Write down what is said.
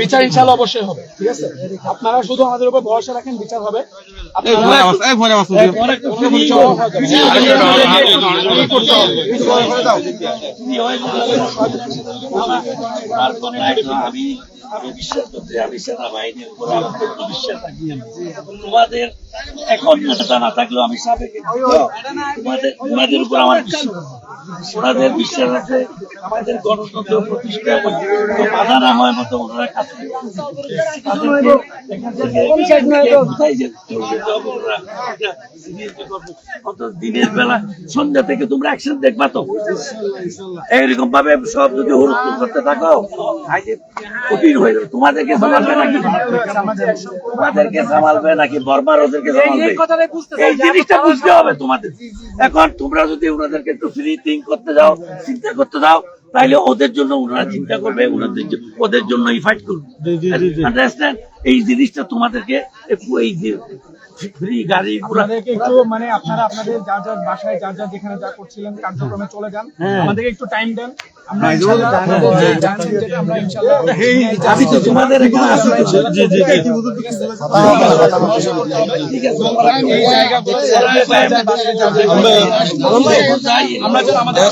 বিচার ইনশাআল্লাহ অবশ্যই হবে, ঠিক আছে? আপনারা শুধু আমাদের উপর ভরসা রাখেন, বিচার হবে। আমি বিশ্বাস করতে, আমি সেনাবাহিনীর উপরে আমার বিশ্বাস রাখি। তোমাদের এখন নেতা না থাকলেও আমি সাবেক তোমাদের উপর আমার বিশ্বাস, ওনাদের বিশ্বাস আছে আমাদের গণতন্ত্র প্রতিষ্ঠা বাধা না হয় মতো ওনারা কাজ দিনের বেলা সন্ধ্যা থেকে তোমরা অ্যাকশন দেখবা তো। এইরকম ভাবে সব যদি হুড়স্থুল করতে থাকো কঠিন হয়ে যাবে। তোমাদেরকে সামালবে নাকি বর্মার ওদেরকে সামালবে, এই জিনিসটা বুঝতে হবে তোমাদের। এখন তোমরা যদি ওনাদেরকে একটু ফ্রি থিঙ্ক করতে যাও, চিন্তা করতে দাও, তাইলে ওদের জন্য ওনারা চিন্তা করবে, ওদের জন্যই ফাইট করবে। আন্ডারস্ট্যান্ড? এই জিনিসটা তোমাদেরকে একটু এই যে ফ্রি গাড়ি আপনাদেরকে একটু মানে আপনারা আপনাদের যার যার বাসায় যার যার যেখানে যা করছিলেন কার্যক্রমে চলে যান, আমাদেরকে একটু টাইম দেন। আমরা ইনশাআল্লাহ আমরা ইনশাআল্লাহ আমি তো তোমাদের এখানে আসি। জি জি জি ঠিক আছে। এই জায়গাগুলো আমরা আমাদের